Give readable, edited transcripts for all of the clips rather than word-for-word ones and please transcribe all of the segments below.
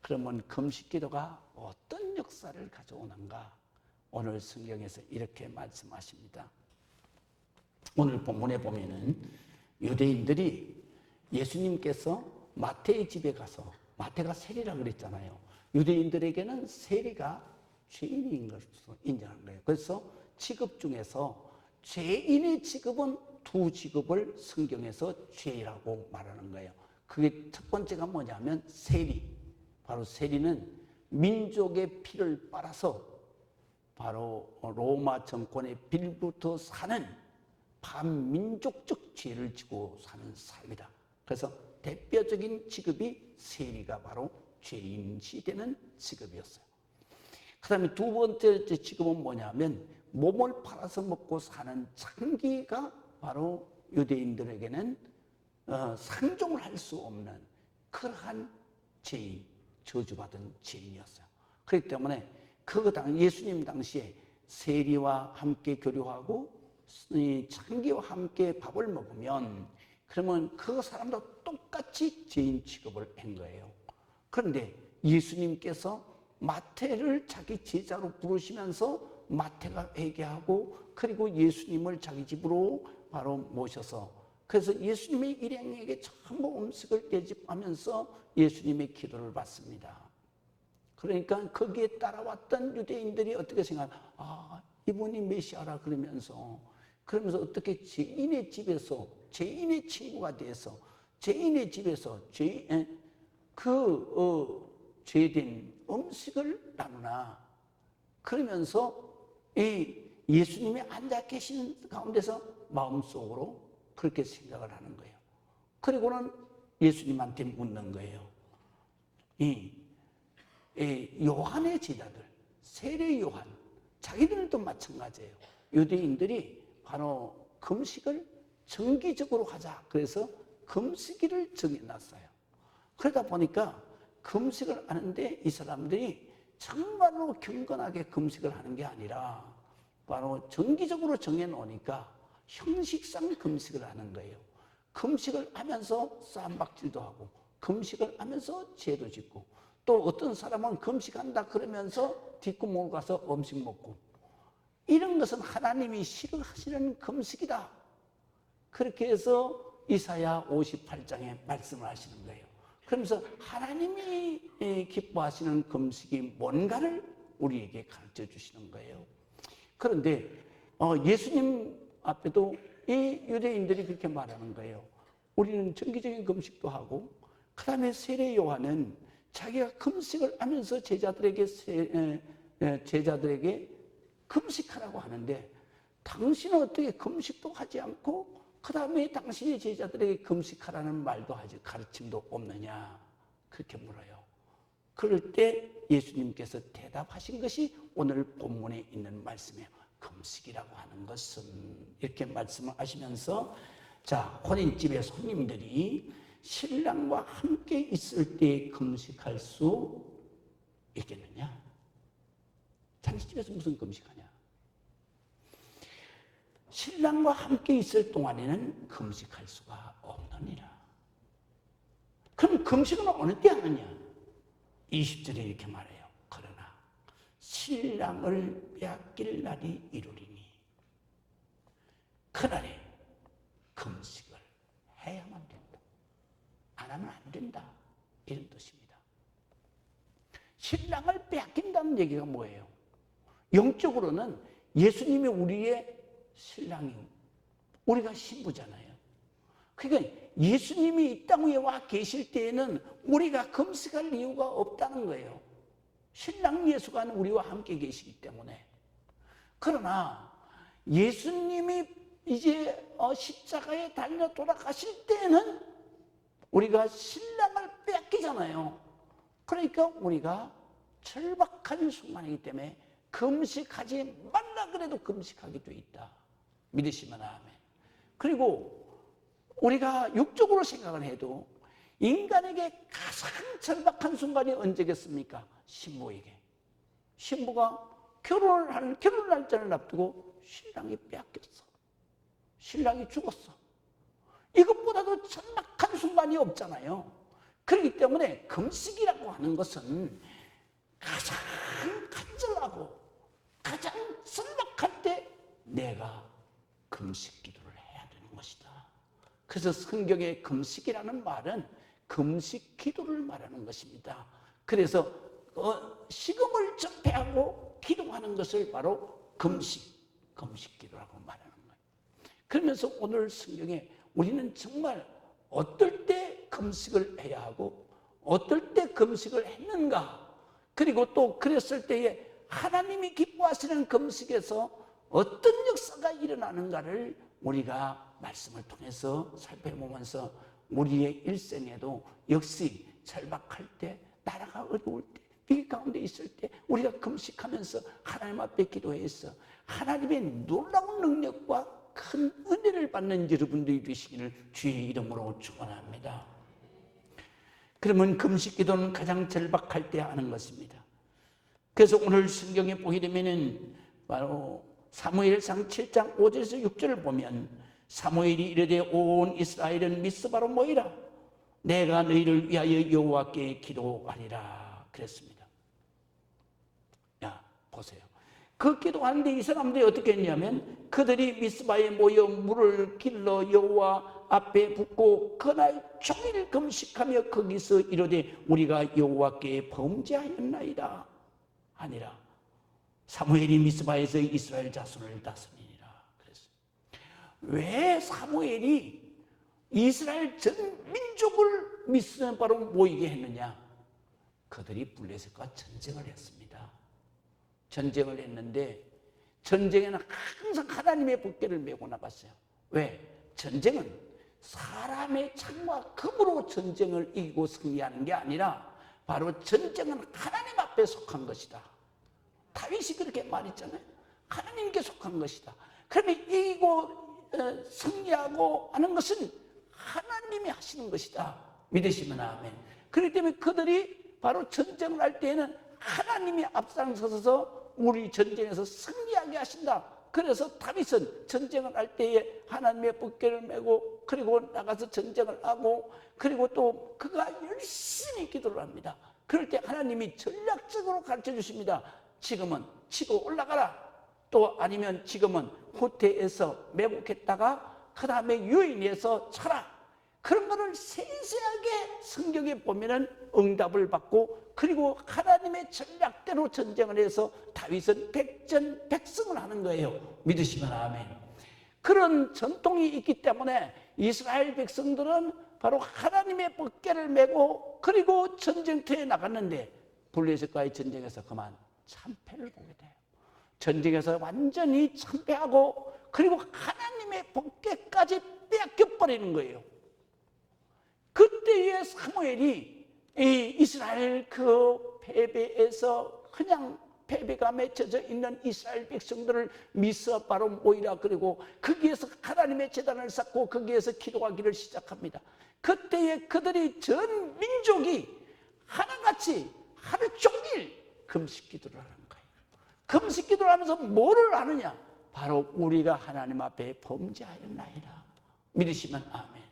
그러면 금식기도가 어떤 역사를 가져오는가? 오늘 성경에서 이렇게 말씀하십니다. 오늘 본문에 보면은 유대인들이 예수님께서 마태의 집에 가서, 마태가 세리라고 그랬잖아요. 유대인들에게는 세리가 죄인인 것으로 인정한 거예요. 그래서 직업 중에서 죄인의 직업은 두 직업을 성경에서 죄라고 말하는 거예요. 그게 첫 번째가 뭐냐면 세리. 바로 세리는 민족의 피를 빨아서 바로 로마 정권의 빌부터 사는 반민족적 죄를 지고 사는 삶이다. 그래서 대표적인 직업이 세리가 바로 죄인시 되는 직업이었어요. 그 다음에 두 번째 직업은 뭐냐면 몸을 팔아서 먹고 사는 창기가 바로 유대인들에게는 상종을 할 수 없는 그러한 죄인, 저주받은 죄인이었어요. 그렇기 때문에 예수님 당시에 세리와 함께 교류하고 창기와 함께 밥을 먹으면 그러면 그 사람도 똑같이 죄인 취급을 한 거예요. 그런데 예수님께서 마태를 자기 제자로 부르시면서 마태가 회개하고 그리고 예수님을 자기 집으로 바로 모셔서 그래서 예수님의 일행에게 전부 음식을 대접하면서 예수님의 기도를 받습니다. 그러니까 거기에 따라왔던 유대인들이 어떻게 생각하나, 이분이 메시아라 그러면서 어떻게 죄인의 집에서 죄인의 친구가 돼서 죄인의 집에서 죄된 음식을 나누나, 그러면서 예수님이 앉아 계신 가운데서 마음속으로 그렇게 생각을 하는 거예요. 그리고는 예수님한테 묻는 거예요. 요한의 제자들, 세례 요한, 자기들도 마찬가지예요. 유대인들이 바로 금식을 정기적으로 하자. 그래서 금식일을 정해놨어요. 그러다 보니까 금식을 하는데 이 사람들이 정말로 경건하게 금식을 하는 게 아니라 바로 정기적으로 정해놓으니까 형식상 금식을 하는 거예요. 금식을 하면서 쌈박질도 하고 금식을 하면서 죄도 짓고 또 어떤 사람은 금식한다 그러면서 뒷구멍으로 가서 음식 먹고, 이런 것은 하나님이 싫어하시는 금식이다. 그렇게 해서 이사야 58장에 말씀을 하시는 거예요. 그러면서 하나님이 기뻐하시는 금식이 뭔가를 우리에게 가르쳐 주시는 거예요. 그런데 예수님 앞에도 이 유대인들이 그렇게 말하는 거예요. 우리는 정기적인 금식도 하고, 그 다음에 세례 요한은 자기가 금식을 하면서 제자들에게 금식하라고 하는데, 당신은 어떻게 금식도 하지 않고 그 다음에 당신의 제자들에게 금식하라는 말도 하지, 가르침도 없느냐, 그렇게 물어요. 그럴 때 예수님께서 대답하신 것이 오늘 본문에 있는 말씀이에요. 금식이라고 하는 것은, 이렇게 말씀을 하시면서, 자, 혼인집에 손님들이 신랑과 함께 있을 때 금식할 수 있겠느냐? 자기 집에서 무슨 금식하냐? 신랑과 함께 있을 동안에는 금식할 수가 없느니라. 그럼 금식은 어느 때 하느냐? 20절에 이렇게 말해요. 그러나 신랑을 빼앗길 날이 이르리니 그날에 금식을 해야만 된다. 안 하면 안 된다. 이런 뜻입니다. 신랑을 빼앗긴다는 얘기가 뭐예요? 영적으로는 예수님이 우리의 신랑이고 우리가 신부잖아요. 그러니까 예수님이 이 땅 위에 와 계실 때에는 우리가 금식할 이유가 없다는 거예요. 신랑 예수가 우리와 함께 계시기 때문에. 그러나 예수님이 이제 십자가에 달려 돌아가실 때에는 우리가 신랑을 빼앗기잖아요. 그러니까 우리가 절박한 순간이기 때문에 금식하지 말라 그래도 금식하게 돼 있다. 믿으시면 아멘. 그리고 우리가 육적으로 생각을 해도 인간에게 가장 절박한 순간이 언제겠습니까? 신부에게. 신부가 결혼 날짜를 앞두고 신랑이 빼앗겼어. 신랑이 죽었어. 이것보다도 절박한 순간이 없잖아요. 그렇기 때문에 금식이라고 하는 것은 가장 간절하고 가장 절박할 때 내가 금식 기도를 해야 되는 것이다. 그래서 성경의 금식이라는 말은 금식 기도를 말하는 것입니다. 그래서 식음을 접해하고 기도하는 것을 바로 금식 기도라고 말하는 거예요. 그러면서 오늘 성경에 우리는 정말 어떨 때 금식을 해야 하고 어떨 때 금식을 했는가, 그리고 또 그랬을 때에 하나님이 기뻐하시는 금식에서 어떤 역사가 일어나는가를 우리가 말씀을 통해서 살펴보면서 우리의 일생에도 역시 절박할 때, 나라가 어려울 때, 위기 가운데 있을 때 우리가 금식하면서 하나님 앞에 기도해서 하나님의 놀라운 능력과 큰 은혜를 받는 여러분들이 되시기를 주의 이름으로 축원합니다. 그러면 금식 기도는 가장 절박할 때 하는 것입니다. 그래서 오늘 성경에 보게 되면은 바로 사무엘상 7장 5절에서 6절을 보면 사무엘이 이르되 온 이스라엘은 미스바로 모이라, 내가 너희를 위하여 여호와께 기도하리라 그랬습니다. 야, 보세요. 그 기도하는데 이 사람들이 어떻게 했냐면 그들이 미스바에 모여 물을 길러 여호와 앞에 붓고 그날 종일 금식하며 거기서 이르되 우리가 여호와께 범죄하였나이다 아니라 사무엘이 미스바에서 이스라엘 자손을 다스리니라 그랬어요. 왜 사무엘이 이스라엘 전 민족을 미스바로 모이게 했느냐? 그들이 블레셋과 전쟁을 했습니다. 전쟁을 했는데 전쟁에는 항상 하나님의 법궤를 메고 나갔어요. 왜? 전쟁은 사람의 창과 금으로 전쟁을 이기고 승리하는 게 아니라 바로 전쟁은 하나님 앞에 속한 것이다. 다윗이 그렇게 말했잖아요. 하나님께 속한 것이다. 그러면 이기고 승리하고 하는 것은 하나님이 하시는 것이다. 믿으시면 아멘. 그렇기 때문에 그들이 바로 전쟁을 할 때에는 하나님이 앞장서서 우리 전쟁에서 승리하게 하신다. 그래서 다윗은 전쟁을 할 때에 하나님의 법궤를 메고 그리고 나가서 전쟁을 하고 그리고 또 그가 열심히 기도를 합니다. 그럴 때 하나님이 전략적으로 가르쳐 주십니다. 지금은 치고 올라가라. 또 아니면 지금은 후퇴에서 매복했다가 그 다음에 유인해서 쳐라. 그런 거를 세세하게 성경에 보면은 응답을 받고 그리고 하나님의 전략대로 전쟁을 해서 다윗은 백전백승을 하는 거예요. 믿으시면 아멘. 그런 전통이 있기 때문에 이스라엘 백성들은 바로 하나님의 법궤를 메고 그리고 전쟁터에 나갔는데 블레셋과의 전쟁에서 그만 참패를 보게 돼요. 전쟁에서 완전히 참패하고 그리고 하나님의 법궤까지 빼앗겨버리는 거예요. 그때의 사무엘이 이 이스라엘 그 패배에서 그냥 패배가 맺혀져 있는 이스라엘 백성들을 미스바로 모이라 그리고 거기에서 하나님의 제단을 쌓고 거기에서 기도하기를 시작합니다. 그때에 그들이 전 민족이 하나같이 하루 종일 금식 기도를 하는 거예요. 금식 기도를 하면서 뭐를 하느냐? 바로 우리가 하나님 앞에 범죄하였나이다. 믿으시면 아멘.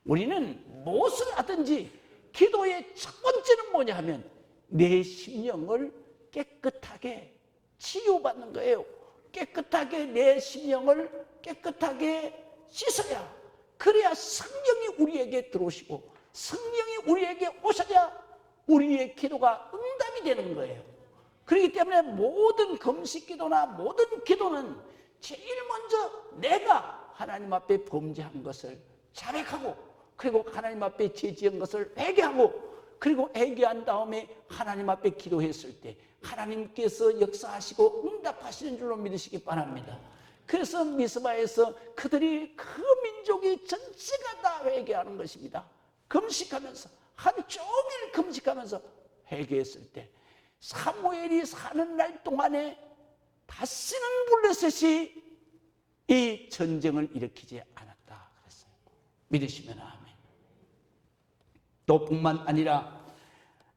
우리는 무엇을 하든지 기도의 첫 번째는 뭐냐 하면 내 심령을 깨끗하게 치유받는 거예요. 깨끗하게 내 심령을 깨끗하게 씻어야, 그래야 성령이 우리에게 들어오시고 성령이 우리에게 오셔야 우리의 기도가 응답이 되는 거예요. 그렇기 때문에 모든 금식 기도나 모든 기도는 제일 먼저 내가 하나님 앞에 범죄한 것을 자백하고 그리고 하나님 앞에 죄 지은 것을 회개하고 그리고 회개한 다음에 하나님 앞에 기도했을 때 하나님께서 역사하시고 응답하시는 줄로 믿으시기 바랍니다. 그래서 미스바에서 그들이 그 민족이 전체가 다 회개하는 것입니다. 금식하면서 하루 종일 금식하면서 회개했을 때 사무엘이 사는 날 동안에 다시는 블레셋이 이 전쟁을 일으키지 않았다 그랬어요. 믿으시면 아멘. 또 뿐만 아니라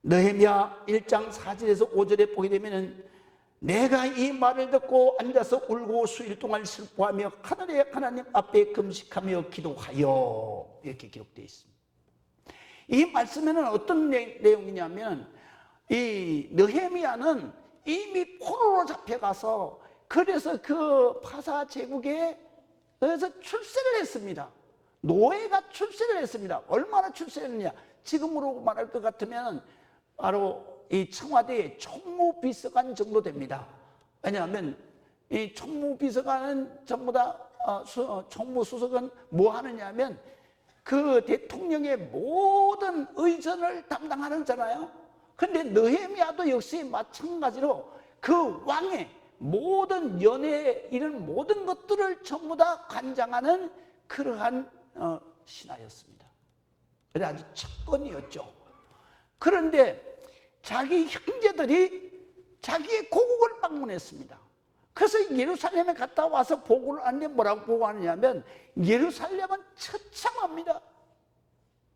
느헤미야 1장 4절에서 5절에 보게 되면은 내가 이 말을 듣고 앉아서 울고 수일 동안 슬퍼하며 하늘의 하나님 앞에 금식하며 기도하여 이렇게 기록되어 있습니다. 이 말씀에는 어떤 내용이냐면 이 느헤미야는 이미 포로로 잡혀가서 그래서 그 파사 제국에서 출세를 했습니다. 노예가 출세를 했습니다. 얼마나 출세했느냐? 지금으로 말할 것 같으면 바로 이 청와대의 총무비서관 정도 됩니다. 왜냐하면 이 총무비서관은 전부 다 총무수석은 뭐 하느냐 하면 그 대통령의 모든 의전을 담당하는 자잖아요. 근데 느헤미야도 역시 마찬가지로 그 왕의 모든 연애 이런 모든 것들을 전부 다 관장하는 그러한 신하였습니다. 그래 아주 척건이었죠. 그런데 자기 형제들이 자기의 고국을 방문했습니다. 그래서 예루살렘에 갔다 와서 보고를 하는데 뭐라고 보고하느냐면 예루살렘은 처참합니다.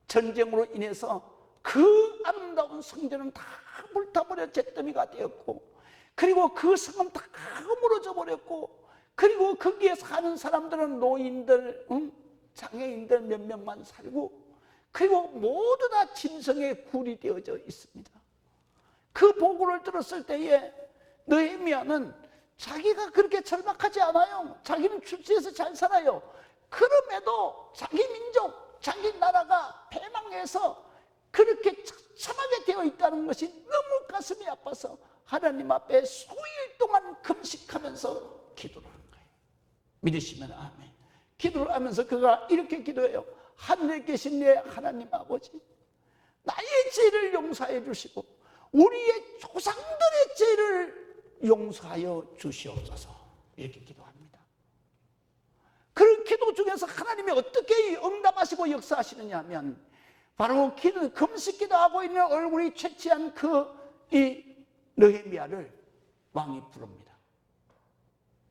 전쟁으로 인해서 그 아름다운 성전은 다 불타버려 잿더미가 되었고, 그리고 그 성은 다 무너져 버렸고, 그리고 거기에 사는 사람들은 노인들, 장애인들 몇 명만 살고, 그리고 모두 다 짐승의 굴이 되어져 있습니다. 그 보고를 들었을 때에 느헤미야는 자기가 그렇게 절박하지 않아요. 자기는 출세해서 잘 살아요. 그럼에도 자기 민족, 자기 나라가 패망해서 그렇게 처참하게 되어 있다는 것이 너무 가슴이 아파서 하나님 앞에 수일 동안 금식하면서 기도를 한 거예요. 믿으시면 아멘. 기도를 하면서 그가 이렇게 기도해요. 하늘에 계신 내 하나님 아버지, 나의 죄를 용서해 주시고 우리의 조상들의 죄를 용서하여 주시옵소서. 이렇게 기도합니다. 그 기도 중에서 하나님이 어떻게 응답하시고 역사하시느냐 하면 바로 금식 기도하고 있는 얼굴이 채취한 이 느헤미야를 왕이 부릅니다.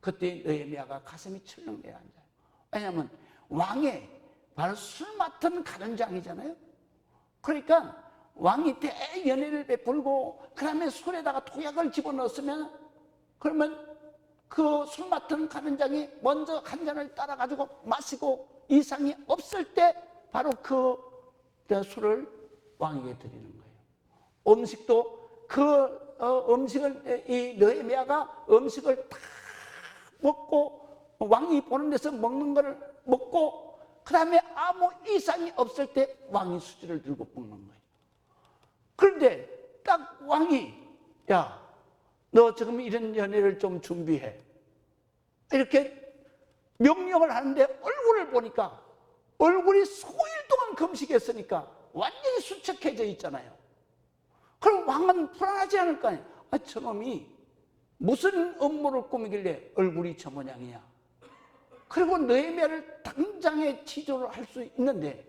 그때 느헤미야가 가슴이 철렁내려 앉아요. 왜냐하면 왕의 바로 술 맡은 가는장이잖아요. 그러니까 왕이 대연회를 베풀고 그 다음에 술에다가 독약을 집어넣었으면 그러면 그 술 맡은 가는장이 먼저 한 잔을 따라가지고 마시고 이상이 없을 때 바로 그 술을 왕에게 드리는 거예요. 음식도 음식을 이 느헤미야가 음식을 다 먹고 왕이 보는 데서 먹는 거를 먹고 그 다음에 아무 이상이 없을 때 왕이 수지를 들고 먹는 거예요. 그런데 딱 왕이 야, 너 지금 이런 연회를 좀 준비해 이렇게 명령을 하는데 얼굴을 보니까 얼굴이 수일 동안 금식했으니까 완전히 수척해져 있잖아요. 그럼 왕은 불안하지 않을까요? 저놈이 무슨 업무를 꾸미길래 얼굴이 저 모양이냐. 그리고 느헤미야를 당장에 치조를 할 수 있는데,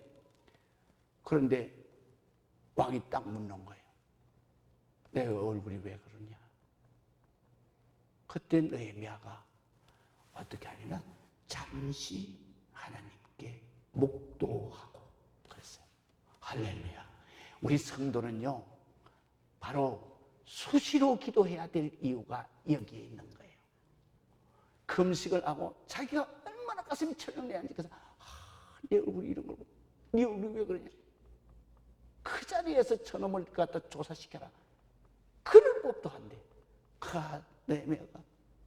그런데 왕이 딱 묻는 거예요. 내 얼굴이 왜 그러냐. 그때 느헤미야가 어떻게 하냐면 잠시 하나님께 묵도하고 그랬어요. 할렐루야. 우리 성도는요 바로 수시로 기도해야 될 이유가 여기에 있는 거예요. 금식을 하고 자기가 얼마나 가슴이 철렁내는지, 그래서 내 얼굴이 이런 걸 보고 네 얼굴이 왜 그러냐. 그 자리에서 저놈을 갖다 조사시켜라. 그럴 법도 한데 느헤미야가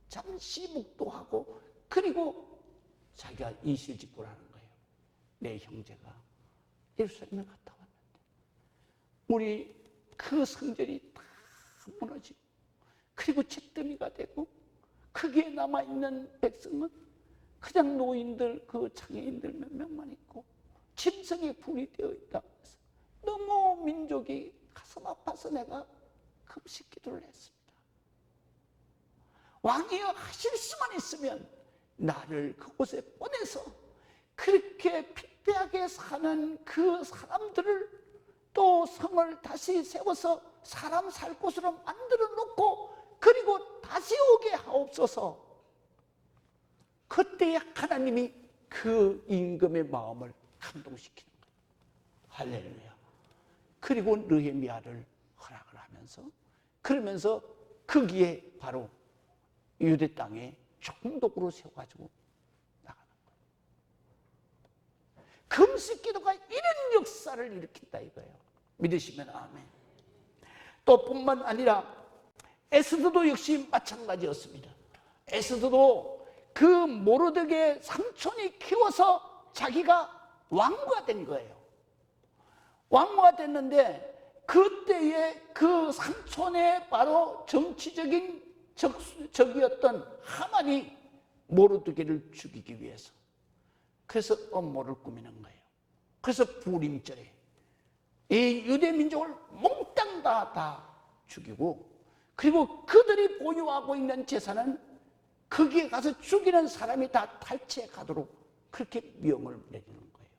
잠시 묵도하고 그리고 자기가 이실직고를 하는 거예요. 내 형제가 예루살렘에 갔다 왔는데 우리 그 성전이 다 무너지고 그리고 잿더미가 되고 거기에 남아있는 백성은 그냥 노인들, 그 장애인들 몇 명만 있고 짐승의 굴이 되어 있다고 해서 너무 민족이 가슴 아파서 내가 금식 기도를 했습니다. 왕이여 하실 수만 있으면 나를 그곳에 보내서 그렇게 핍대하게 사는 그 사람들을 또 성을 다시 세워서 사람 살 곳으로 만들어 놓고 그리고 다시 오게 하옵소서. 그때 하나님이 그 임금의 마음을 감동시키는 거예요. 할렐루야. 그리고 느헤미야를 허락을 하면서 그러면서 거기에 바로 유대 땅에 총독으로 세워가지고 나가는 거예요. 금식 기도가 이런 역사를 일으킨다 이거예요. 믿으시면 아멘. 또 뿐만 아니라 에스더도 역시 마찬가지였습니다. 에스더도 그 모르드게 삼촌이 키워서 자기가 왕후가 된 거예요. 왕후가 됐는데 그때에 그 삼촌의 바로 정치적인 적이었던 하만이 모르드게를 죽이기 위해서 그래서 음모를 꾸미는 거예요. 그래서 부림절에 이 유대 민족을 몽땅 다 죽이고, 그리고 그들이 보유하고 있는 재산은 거기에 가서 죽이는 사람이 다 탈취해 가도록 그렇게 명을 내리는 거예요.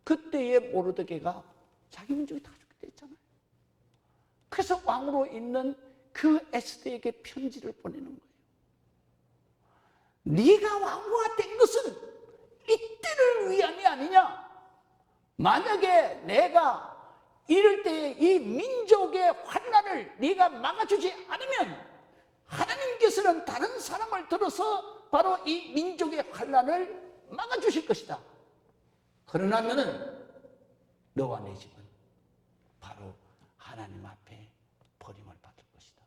그때에 모르드게가 자기 민족이 다 죽게 됐잖아요. 그래서 왕으로 있는 그 에스더에게 편지를 보내는 거예요. 네가 왕후가 된 것은 이때를 위함이 아니냐. 만약에 내가 이럴 때에 이 민족의 환난을 네가 막아주지 않으면 하나님께서는 다른 사람을 들어서 바로 이 민족의 환난을 막아주실 것이다. 그러나 너는, 너와 내 집은 바로 하나님 앞에 버림을 받을 것이다.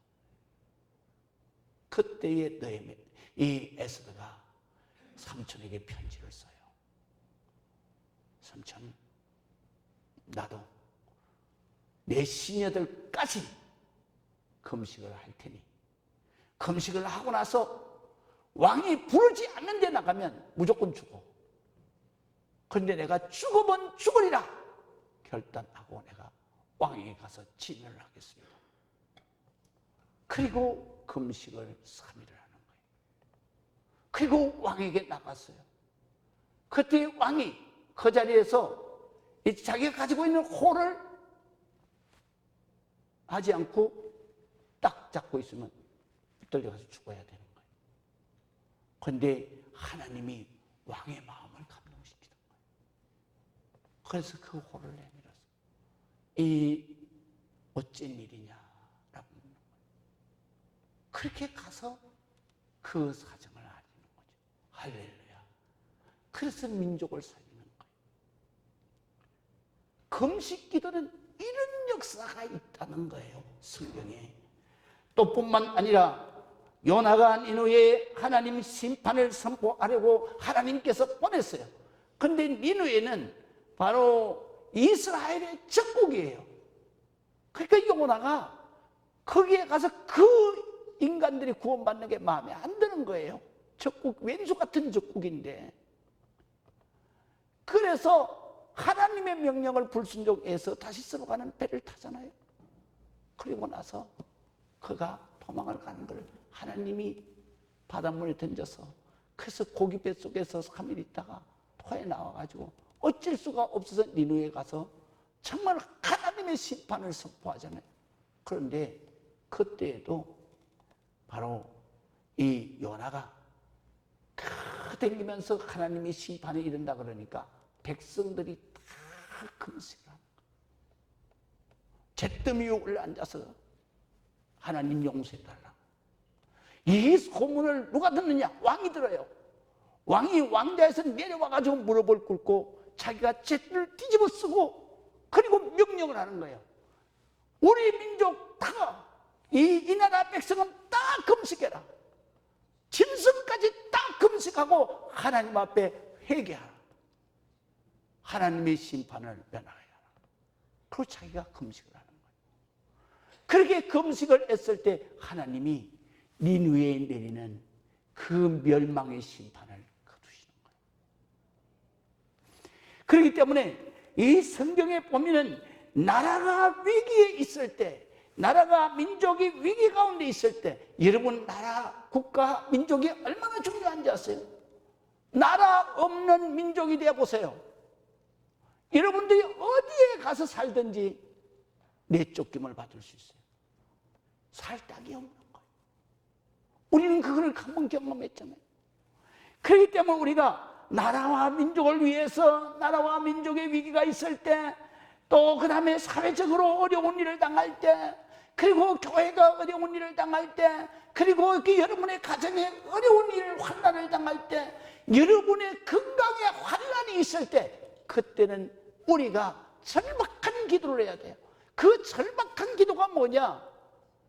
그때에 이 에스더가 삼촌에게 편지를 써요. 삼촌, 나도 내 시녀들까지 금식을 할 테니 금식을 하고 나서 왕이 부르지 않는 데 나가면 무조건 죽어. 그런데 내가 죽으면 죽으리라 결단하고 내가 왕에게 가서 진언을 하겠습니다. 그리고 금식을 3일을 하는 거예요. 그리고 왕에게 나갔어요. 그때 왕이 그 자리에서 자기가 가지고 있는 호를 하지 않고 딱 잡고 있으면 떨려가서 죽어야 되는 거예요. 그런데 하나님이 왕의 마음을 감동시키는 거예요. 그래서 그 호를 내밀어서 이 어쩐 일이냐라고 묻는 거예요. 그렇게 가서 그 사정을 알리는 거죠. 할렐루야. 그래서 민족을 살리는 거예요. 금식 기도는 이런 역사가 있다는 거예요, 성경에. 또 뿐만 아니라 요나가 니느웨에 하나님 심판을 선포하려고 하나님께서 보냈어요. 그런데 니느웨는 바로 이스라엘의 적국이에요. 그러니까 요나가 거기에 가서 그 인간들이 구원받는 게 마음에 안 드는 거예요. 적국, 왼수 같은 적국인데. 그래서 하나님의 명령을 불순종해서 다시 서로 가는 배를 타잖아요. 그리고 나서 그가 도망을 가는 걸 하나님이 바닷물에 던져서, 그래서 고기배 속에서 3일 있다가 토해 나와가지고 어쩔 수가 없어서 니느웨에 가서 정말 하나님의 심판을 선포하잖아요. 그런데 그때에도 바로 이 요나가 댕기면서 하나님이 심판에 이른다 그러니까 백성들이 다 금식을 하는 거예요. 잿더미 위에 올라앉아서 하나님 용서해달라. 이 소문을 누가 듣느냐? 왕이 들어요. 왕이 왕좌에서 내려와가지고 무릎을 꿇고 자기가 잿을 뒤집어 쓰고 그리고 명령을 하는 거예요. 우리 민족 다, 이 나라 백성은 다 금식해라. 짐승까지 다 금식하고 하나님 앞에 회개하라. 하나님의 심판을 면하여라. 그리고 자기가 금식을 하는 거예요. 그렇게 금식을 했을 때 하나님이 니느웨에 내리는 그 멸망의 심판을 거두시는 거예요. 그렇기 때문에 이 성경에 보면은 나라가 위기에 있을 때, 나라가 민족이 위기 가운데 있을 때, 여러분 나라, 국가, 민족이 얼마나 중요한지 아세요? 나라 없는 민족이 되어 보세요. 여러분들이 어디에 가서 살든지 내쫓김을 받을 수 있어요. 살 땅이 없는 거예요. 우리는 그걸 한번 경험했잖아요. 그렇기 때문에 우리가 나라와 민족을 위해서, 나라와 민족의 위기가 있을 때, 또 그 다음에 사회적으로 어려운 일을 당할 때, 그리고 교회가 어려운 일을 당할 때, 그리고 여러분의 가정에 어려운 일, 환난을 당할 때, 여러분의 건강에 환난이 있을 때, 그때는 우리가 절박한 기도를 해야 돼요. 그 절박한 기도가 뭐냐?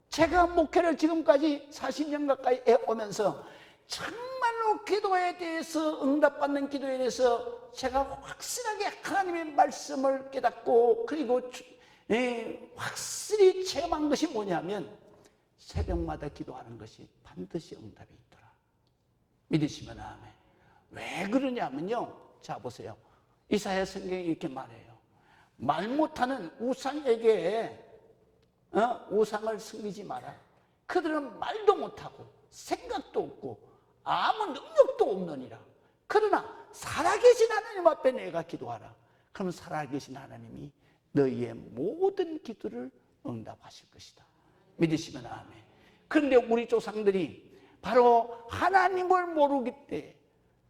제가 목회를 지금까지 40년 가까이 해오면서 정말로 기도에 대해서, 응답받는 기도에 대해서 제가 확실하게 하나님의 말씀을 깨닫고, 그리고 확실히 체험한 것이 뭐냐면, 새벽마다 기도하는 것이 반드시 응답이 있더라. 믿으시면 아멘. 왜 그러냐면요, 자 보세요. 이사야 성경이 이렇게 말해요. 말 못하는 우상에게 우상을 섬기지 마라. 그들은 말도 못하고 생각도 없고 아무 능력도 없느니라. 그러나 살아계신 하나님 앞에 내가 기도하라. 그럼 살아계신 하나님이 너희의 모든 기도를 응답하실 것이다. 믿으시면 아멘. 그런데 우리 조상들이 바로 하나님을 모르기 때문에,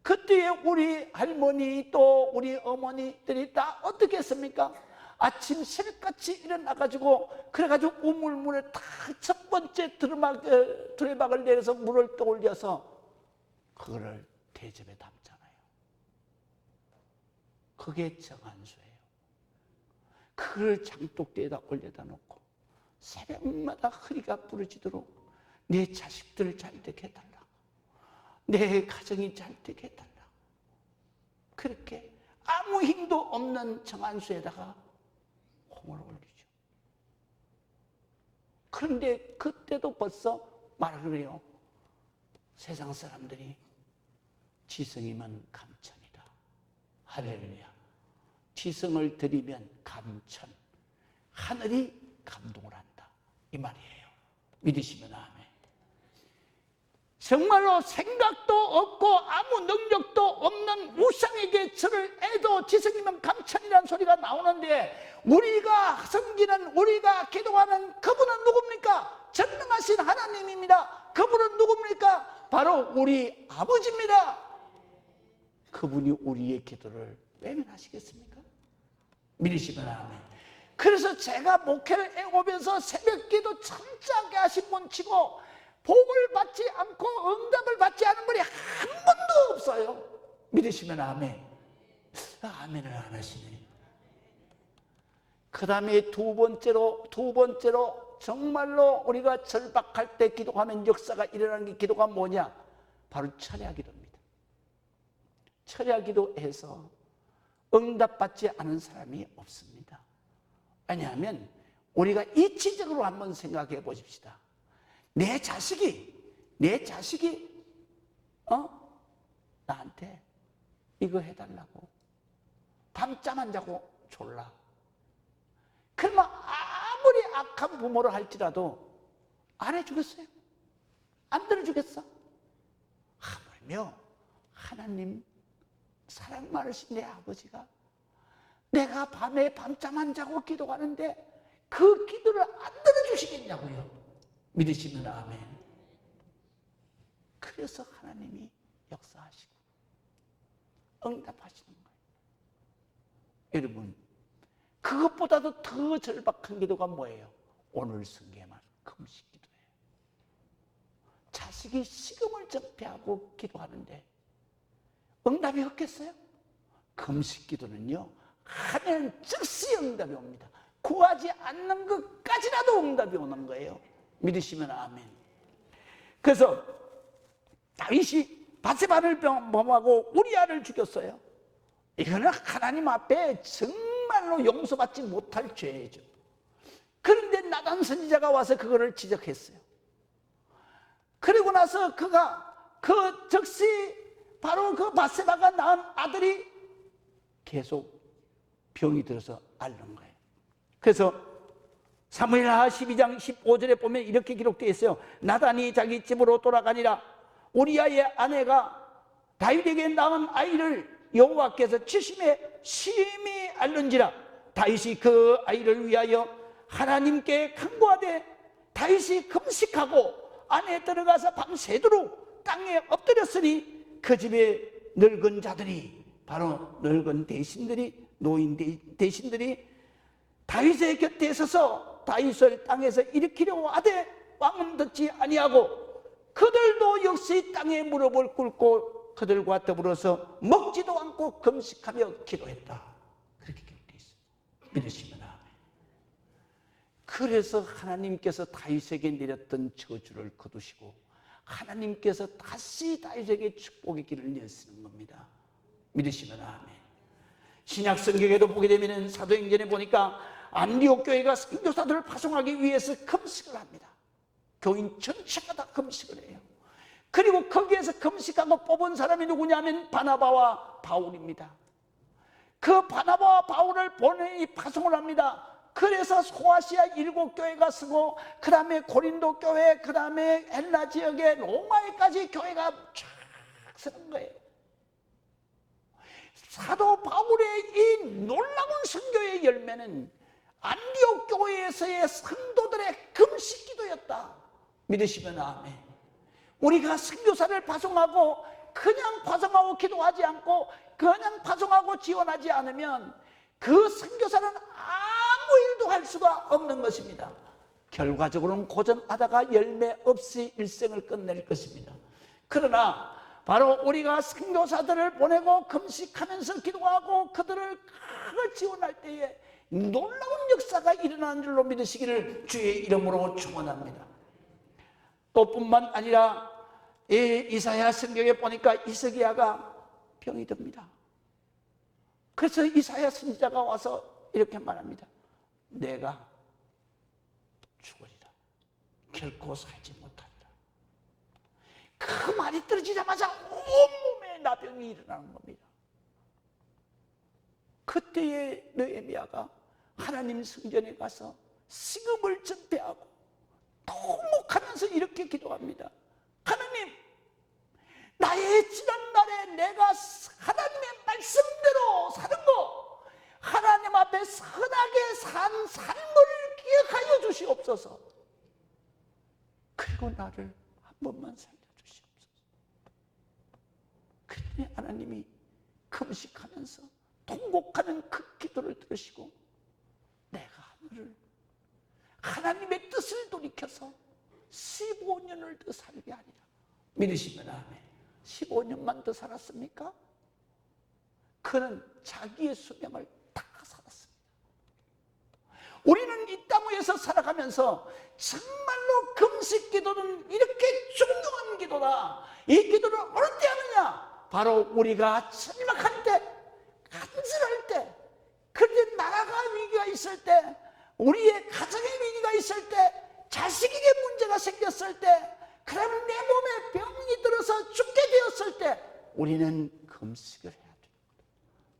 그때에 우리 할머니 또 우리 어머니들이 다 어떻게 했습니까? 아침 새벽같이 일어나가지고, 그래가지고 우물물에 다 첫 번째 두레박을 내려서 물을 떠올려서 그거를 대접에 담잖아요. 그게 정한수예요. 그걸 장독대에다 올려다 놓고 새벽마다 허리가 부러지도록 내 자식들을 잘 되게 해달라고, 내 가정이 잘 되게 해달라고, 그렇게 아무 힘도 없는 정한수에다가 홍을 올리죠. 그런데 그때도 벌써 말을 해요. 세상 사람들이 지성이면 감천이다. 할렐루야. 지성을 드리면 감천, 하늘이 감동을 한다, 이 말이에요. 믿으시면 아멘. 정말로 생각도 없고 아무 능력도 없는 우상에게 절을 해도 지성이면 감천이라는 소리가 나오는데, 우리가 섬기는, 우리가 기도하는 그분은 누굽니까? 전능하신 하나님입니다. 그분은 누굽니까? 바로 우리 아버지입니다. 그분이 우리의 기도를 외면하시겠습니까? 믿으시면 아멘. 그래서 제가 목회를 해오면서 새벽기도 천천하게 하신 분 치고 복을 받지 않고 응답을 받지 않은 분이 한 번도 없어요. 믿으시면 아멘. 아멘을 안 하시네. 그 다음에 두 번째로 정말로 우리가 절박할 때 기도하면 역사가 일어나는 게, 기도가 뭐냐? 바로 철야기도입니다. 철야기도에서 응답받지 않은 사람이 없습니다. 왜냐하면 우리가 이치적으로 한번 생각해 보십시다. 내 자식이 나한테 이거 해달라고 밤잠 안 자고 졸라. 그러면 아무리 악한 부모를 할지라도 안 해주겠어요? 안 들어주겠어? 하물며 하나님 사랑 많으신 내 아버지가 내가 밤에 밤잠 안 자고 기도하는데 그 기도를 안 들어주시겠냐고요. 믿으시면 아멘. 그래서 하나님이 역사하시고 응답하시는 거예요. 여러분, 그것보다도 더 절박한 기도가 뭐예요? 오늘 성경에만 금식 기도예요. 자식이 식음을 접해하고 기도하는데 응답이 없겠어요? 금식 기도는요, 하면 즉시 응답이 옵니다. 구하지 않는 것까지라도 응답이 오는 거예요. 믿으시면 아멘. 그래서 다윗이 바세바를 범하고 우리아를 죽였어요. 이거는 하나님 앞에 정말로 용서받지 못할 죄죠. 그런데 나단 선지자가 와서 그거를 지적했어요. 그리고 나서 그가 즉시 바로 그 바세바가 낳은 아들이 계속 병이 들어서 앓는 거예요. 그래서 사무엘하 12장 15절에 보면 이렇게 기록되어 있어요. 나단이 자기 집으로 돌아가니라. 우리아의 아내가 다윗에게 낳은 아이를 여호와께서 치심에 심히 앓는지라. 다윗이 그 아이를 위하여 하나님께 간구하되 다윗이 금식하고 안에 들어가서 밤새도록 땅에 엎드렸으니 그 집에 늙은 자들이, 바로 늙은 대신들이, 노인 대신들이 다윗의 곁에 서서 다윗을 땅에서 일으키려고 하되 왕은 듣지 아니하고 그들도 역시 땅에 무릎을 꿇고 그들과 더불어서 먹지도 않고 금식하며 기도했다. 그렇게 기록되어 있어요. 믿으시면 아멘. 그래서 하나님께서 다윗에게 내렸던 저주를 거두시고 하나님께서 다시 다윗에게 축복의 길을 내시는 겁니다. 믿으시면 아멘. 신약 성경에도 보게 되면 사도행전에 보니까 안디옥 교회가 선교사들을 파송하기 위해서 금식을 합니다. 교인 전체가 다 금식을 해요. 그리고 거기에서 금식하고 뽑은 사람이 누구냐면 바나바와 바울입니다. 그 바나바와 바울을 보내니 파송을 합니다. 그래서 소아시아 7교회가 쓰고 그 다음에 고린도 교회, 그 다음에 헬라 지역의 로마에까지 교회가 쫙 쓰는 거예요. 사도 바울의 이 놀라운 선교의 열매는 안디옥 교회에서의 성도들의 금식 기도였다. 믿으시면 아멘. 우리가 선교사를 파송하고 그냥 파송하고 기도하지 않고 그냥 파송하고 지원하지 않으면 그 선교사는 아무 일도 할 수가 없는 것입니다. 결과적으로는 고전하다가 열매 없이 일생을 끝낼 것입니다. 그러나 바로 우리가 선교사들을 보내고 금식하면서 기도하고 그들을 지원할 때에 놀라운 역사가 일어나는 줄로 믿으시기를 주의 이름으로 축원합니다. 또 뿐만 아니라 이사야 성경에 보니까 이스기야가 병이 듭니다. 그래서 이사야 선지자가 와서 이렇게 말합니다. 내가 죽으리라. 결코 살지 못하리라. 그 말이 떨어지자마자 온몸에 나병이 일어나는 겁니다. 그때에 느헤미야가 하나님 성전에 가서 식음을 전폐하고 통곡하면서 이렇게 기도합니다. 하나님, 나의 지난날에 내가 하나님의 말씀대로 사는 거, 하나님 앞에 선하게 산 삶을 기억하여 주시옵소서. 그리고 나를 한 번만 살려주시옵소서. 그랬더니 하나님이 금식하면서 통곡하는 그 기도를 들으시고 내가 너를 하나님의 뜻을 돌이켜서 15년을 더 살게 하리라. 믿으시면 아멘. 15년만 더 살았습니까? 그는 자기의 수명을 다 살았습니다. 우리는 이 땅 위에서 살아가면서 정말로 금식 기도는 이렇게 중요한 기도다. 이 기도를 어느 때 하느냐? 바로 우리가 절박할 때, 간절할 때, 그런데 나라가 위기가 있을 때, 우리의 가정의 위기가 있을 때, 자식에게 문제가 생겼을 때, 그러면 내 몸에 병이 들어서 죽게 되었을 때 우리는 금식을 해야 돼요.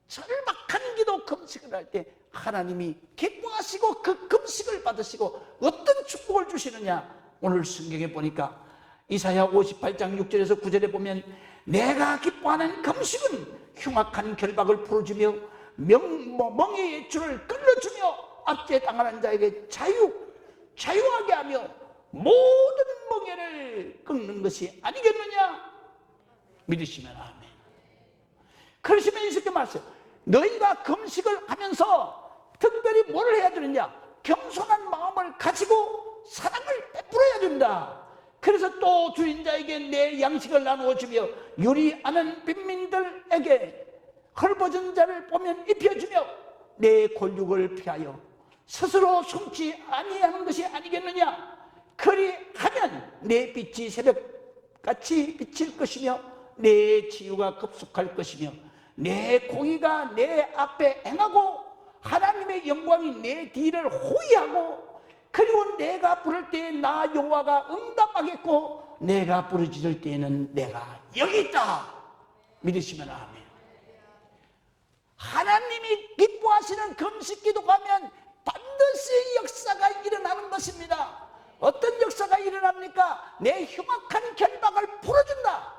절박한 기도 금식을 할 때 하나님이 기뻐하시고 그 금식을 받으시고 어떤 축복을 주시느냐? 오늘 성경에 보니까 이사야 58장 6절에서 9절에 보면 내가 기뻐하는 금식은 흉악한 결박을 풀어주며 멍에의 줄을 끌어주며 압제 당하는 자에게 자유하게 하며 모든 멍에를 끊는 것이 아니겠느냐? 믿으시면 아멘. 그러시면 이렇게 말씀해요. 너희가 금식을 하면서 특별히 뭘 해야 되느냐? 겸손한 마음을 가지고 사랑을 베풀어야 된다. 그래서 또 주인 자에게 내 양식을 나누어 주며 유리하는 빈민들에게 헐벗은 자를 보면 입혀주며 내 골육을 피하여 스스로 숨지 아니하는 것이 아니겠느냐? 그리하면 내 빛이 새벽같이 비칠 것이며 내 치유가 급속할 것이며 내 공의가 내 앞에 행하고 하나님의 영광이 내 뒤를 호위하고 그리고 내가 부를 때에 나 여호와가 응답하겠고 내가 부르짖을 때에는 내가 여기 있다. 믿으시면 아멘. 하나님이 기뻐하시는 금식 기도가 하면 반드시 역사가 일어나는 것입니다. 어떤 역사가 일어납니까? 내 흉악한 결박을 풀어준다.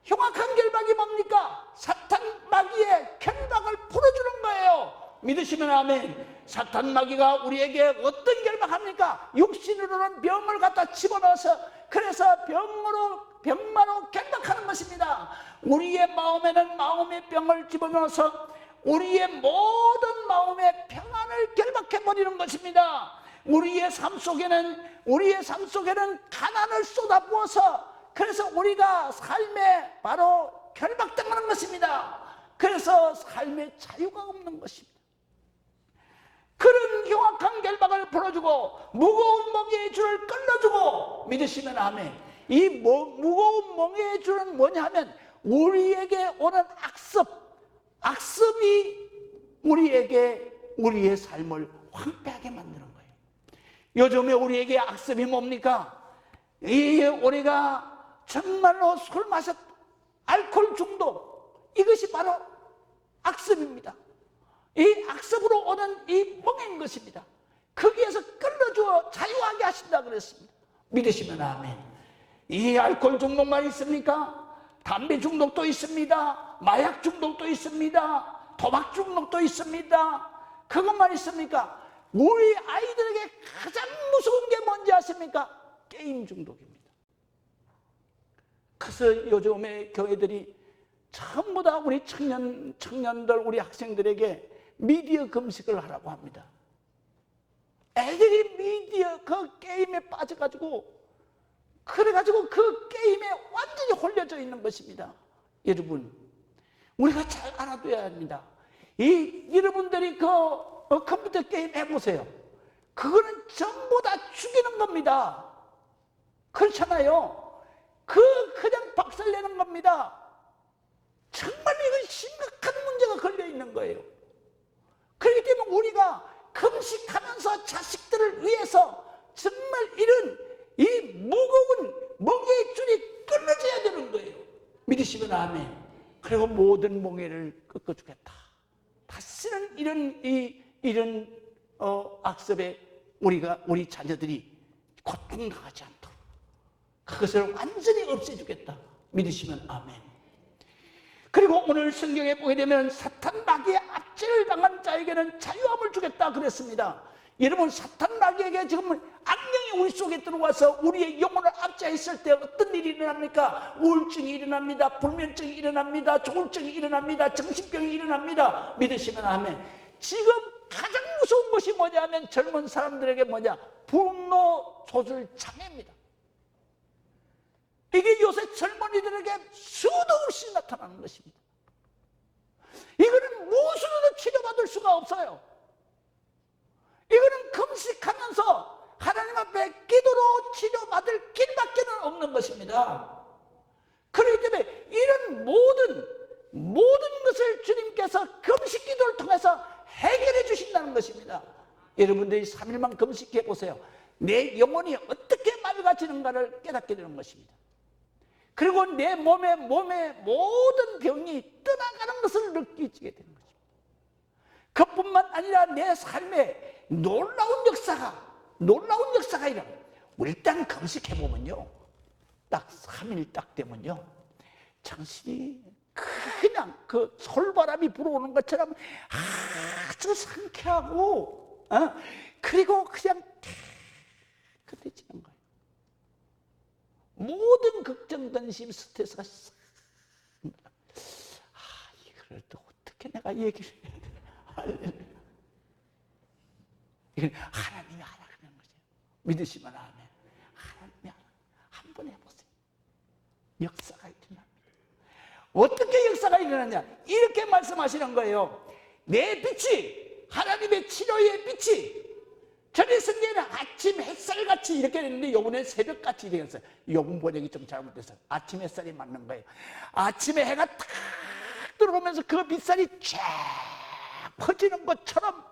흉악한 결박이 뭡니까? 사탄 마귀의 결박을 풀어주는 거예요. 믿으시면 아멘. 사탄 마귀가 우리에게 어떤 결박합니까? 육신으로는 병을 갖다 집어넣어서 그래서 병마로 결박하는 것입니다. 우리의 마음에는 마음의 병을 집어넣어서 우리의 모든 마음의 평안을 결박해버리는 것입니다. 우리의 삶 속에는 가난을 쏟아부어서 그래서 우리가 삶에 바로 결박당하는 것입니다. 그래서 삶에 자유가 없는 것입니다. 그 풀어주고 무거운 멍에의 줄을 끊어주고 믿으시면 아멘. 이 무거운 멍에의 줄은 뭐냐 하면 우리에게 오는 악습이 우리의 삶을 황폐하게 만드는 거예요. 요즘에 우리에게 악습이 뭡니까? 우리가 정말로 술 마셨, 알코올 중독, 이것이 바로 악습입니다. 이 악습으로 오는 이 멍인 것입니다. 거기에서 끌어주어 자유하게 하신다 그랬습니다. 믿으시면 아멘. 이 알코올 중독만 있습니까? 담배 중독도 있습니다. 마약 중독도 있습니다. 도박 중독도 있습니다. 그것만 있습니까? 우리 아이들에게 가장 무서운 게 뭔지 아십니까? 게임 중독입니다. 그래서 요즘에 교회들이 전부 다 우리 청년들, 우리 학생들에게 미디어 금식을 하라고 합니다. 애들이 미디어 그 게임에 빠져가지고 그래가지고 그 게임에 완전히 홀려져 있는 것입니다. 여러분, 우리가 잘 알아둬야 합니다. 여러분들이 그 컴퓨터 게임 해보세요. 그거는 전부 다 죽이는 겁니다. 그렇잖아요. 그냥 박살내는 겁니다. 정말 이건 심각한 문제가 걸려 있는 거예요. 그렇기 때문에 우리가 금식하면서 자식들을 위해서 정말 이 무거운 멍에의 줄이 끊어져야 되는 거예요. 믿으시면 아멘. 그리고 모든 멍에를 꺾어주겠다. 다시는 이런 악습에 우리 자녀들이 고통당하지 않도록 그것을 완전히 없애주겠다. 믿으시면 아멘. 그리고 오늘 성경에 보게 되면 사탄 마귀의 압제를 당한 자에게는 자유함을 주겠다 그랬습니다. 여러분, 사탄 마귀에게 지금 악령이 우리 속에 들어와서 우리의 영혼을 압제했을 때 어떤 일이 일어납니까? 우울증이 일어납니다. 불면증이 일어납니다. 조울증이 일어납니다. 정신병이 일어납니다. 믿으시면 아멘. 지금 가장 무서운 것이 뭐냐 하면 젊은 사람들에게 뭐냐? 분노 조절 장애입니다. 이게 요새 젊은이들에게 수도 없이 나타나는 것입니다. 이거는 무엇으로도 치료받을 수가 없어요. 이거는 금식하면서 하나님 앞에 기도로 치료받을 길밖에는 없는 것입니다. 그렇기 때문에 이런 모든 것을 주님께서 금식 기도를 통해서 해결해 주신다는 것입니다. 여러분들이 3일만 금식해 보세요. 내 영혼이 어떻게 맑아지는가를 깨닫게 되는 것입니다. 그리고 내 몸의 모든 병이 떠나가는 것을 느끼게 되는 것입니다. 그뿐만 아니라 내 삶에 놀라운 역사가 일어납니다. 일단 금식해보면요, 딱 3일 딱 되면요, 정신이 그냥 그 솔바람이 불어오는 것처럼 아주 상쾌하고, 그리고 그냥 깨끗해지는 거예요. 모든 걱정, 근심, 스트레스가 이걸 또 어떻게 내가 얘기를 해야 되나. 이건 하나님이 하라 그러는 거죠. 믿으시면 아멘. 하나님이 하라. 한번 해보세요. 역사가 일어납니다. 어떻게 역사가 일어나냐? 이렇게 말씀하시는 거예요. 내 빛이, 하나님의 치료의 빛이, 전에 성경에는 아침 햇살같이 이렇게 됐는데 요번엔 새벽같이 되었어요. 요번 번역이 좀 잘못됐어요. 아침 햇살이 맞는 거예요. 아침에 해가 탁 들어오면서 그 빛살이 쫙 퍼지는 것처럼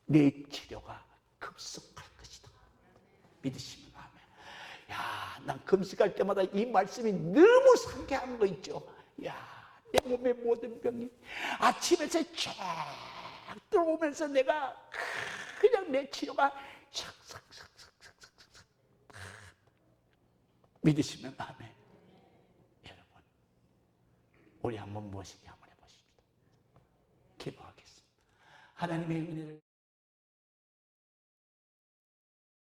내 치료가 급속할 것이다. 믿으시면 아멘. 야, 난 금식할 때마다 이 말씀이 너무 상쾌한 거 있죠. 야, 내 몸의 모든 병이 아침 햇살이 쫙 들어오면서 내가 그냥 내 치료가 싹싹싹싹싹싹. 믿으시면 아멘. 여러분, 우리 한번 무엇이냐 한번 해보십시다. 기도하겠습니다. 하나님의 은혜를